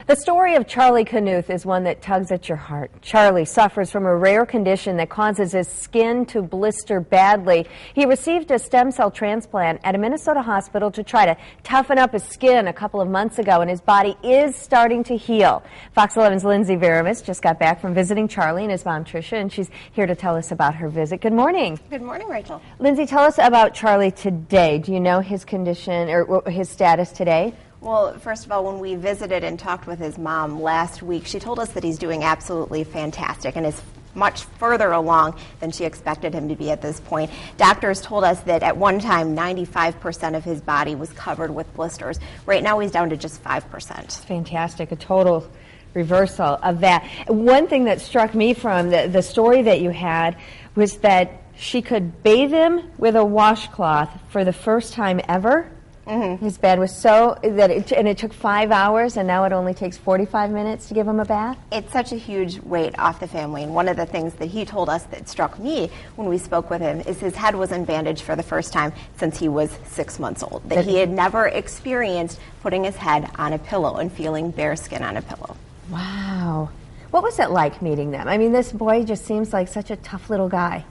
The story of Charlie Knuth is one that tugs at your heart. Charlie suffers from a rare condition that causes his skin to blister badly. He received a stem cell transplant at a Minnesota hospital to try to toughen up his skin a couple of months ago, and his body is starting to heal. Fox 11's Lindsay just got back from visiting Charlie and his mom, Tricia, and she's here to tell us about her visit. Good morning. Good morning, Rachel. Lindsay, tell us about Charlie today. Do you know his condition or his status today? Well, first of all, when we visited and talked with his mom last week, she told us that he's doing absolutely fantastic and is much further along than she expected him to be at this point. Doctors told us that at one time, 95% of his body was covered with blisters. Right now, he's down to just 5%. Fantastic. A total reversal of that. One thing that struck me from the story that you had was that she could bathe him with a washcloth for the first time ever. Mm-hmm. His bed was so that it took 5 hours, and now it only takes 45 minutes to give him a bath. It's such a huge weight off the family, and one of the things that he told us that struck me when we spoke with him is his head was in bandage for the first time since he was 6 months old. That he had never experienced putting his head on a pillow and feeling bare skin on a pillow. Wow. What was it like meeting them? I mean, this boy just seems like such a tough little guy.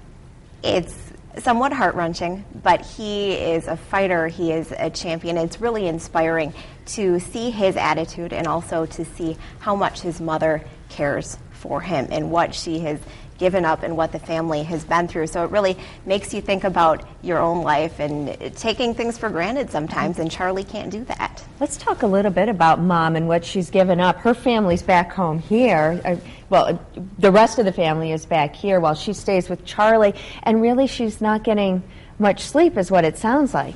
It's somewhat heart-wrenching, but he is a fighter, he is a champion. It's really inspiring to see his attitude and also to see how much his mother cares for him and what she has given up and what the family has been through. So it really makes you think about your own life and taking things for granted sometimes, and Charlie can't do that. Let's talk a little bit about Mom and what she's given up. Her family's back home here. Well, the rest of the family is back here while she stays with Charlie, and really she's not getting much sleep is what it sounds like.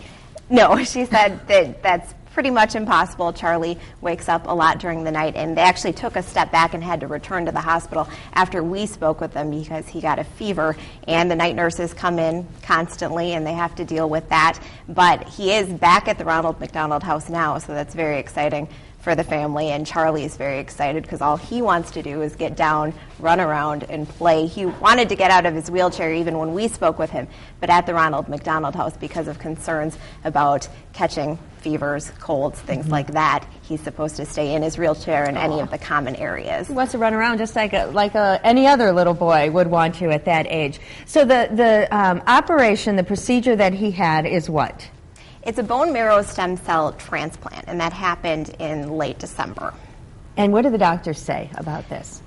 No, she said that that's pretty much impossible. Charlie wakes up a lot during the night, and they actually took a step back and had to return to the hospital after we spoke with them because he got a fever, and the night nurses come in constantly and they have to deal with that. But he is back at the Ronald McDonald House now, so that's very exciting for the family, and Charlie is very excited because all he wants to do is get down, run around, and play. He wanted to get out of his wheelchair even when we spoke with him, but at the Ronald McDonald House, because of concerns about catching fevers, colds, things like that, he's supposed to stay in his wheelchair in any of the common areas. He wants to run around just like any other little boy would want to at that age. So the operation, the procedure that he had is what? It's a bone marrow stem cell transplant, and that happened in late December. And what do the doctors say about this?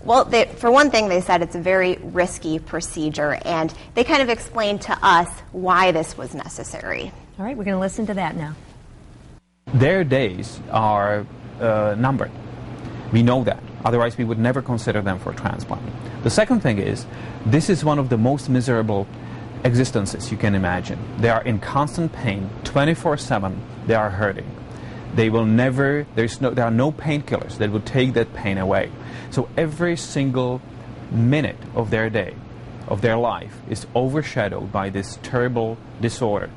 Well, for one thing, they said it's a very risky procedure, and they kind of explained to us why this was necessary. All right, we're going to listen to that now. Their days are numbered. We know that. Otherwise, we would never consider them for transplant. The second thing is, this is one of the most miserable existences you can imagine. They are in constant pain, 24/7. They are hurting. They will never. There are no painkillers that will take that pain away. So every single minute of their day, of their life, is overshadowed by this terrible disorder.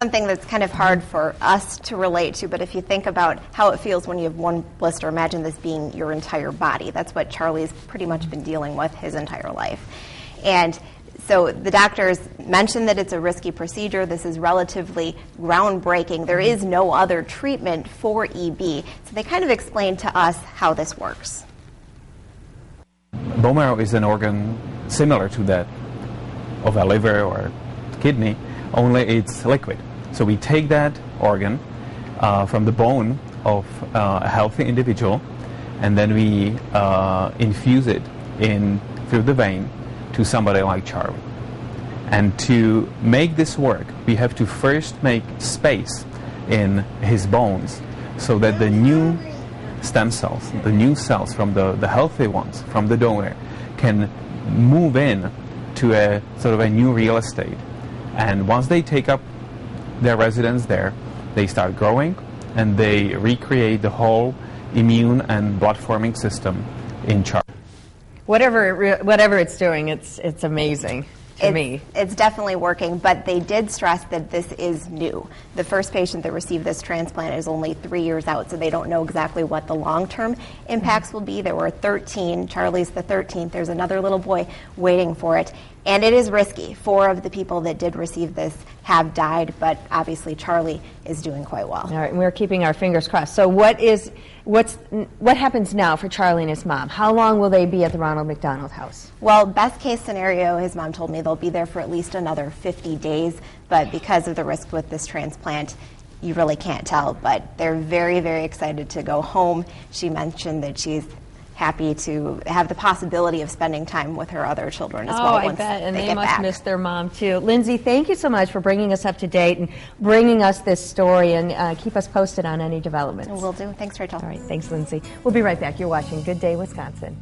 Something that's kind of hard for us to relate to, but if you think about how it feels when you have one blister, imagine this being your entire body. That's what Charlie's pretty much been dealing with his entire life. And so the doctors mentioned that it's a risky procedure. This is relatively groundbreaking. There is no other treatment for EB. So they kind of explained to us how this works. Bone marrow is an organ similar to that of a liver or kidney, only it's liquid. So we take that organ from the bone of a healthy individual, and then we infuse it in through the vein to somebody like Charlie. And to make this work, we have to first make space in his bones so that the new stem cells, the new cells from the healthy ones, from the donor, can move in to a sort of a new real estate. And once they take up their residence there, they start growing and they recreate the whole immune and blood-forming system in Charlie. Whatever it's doing, it's amazing to me. It's definitely working, but they did stress that this is new. The first patient that received this transplant is only 3 years out, so they don't know exactly what the long-term impacts will be. There were 13. Charlie's the 13th. There's another little boy waiting for it. And it is risky. 4 of the people that did receive this have died, but obviously Charlie is doing quite well. All right, and we're keeping our fingers crossed. So what happens now for Charlie and his mom? How long will they be at the Ronald McDonald House? Well, best case scenario, his mom told me they'll be there for at least another 50 days, but because of the risk with this transplant, you really can't tell. But they're very, very excited to go home. She mentioned that she's happy to have the possibility of spending time with her other children as well. I once bet, and they they get must back. miss their mom too. Lindsay, thank you so much for bringing us up to date and bringing us this story, and keep us posted on any developments. Will do. Thanks, Rachel. All right, thanks, Lindsay. We'll be right back. You're watching Good Day Wisconsin.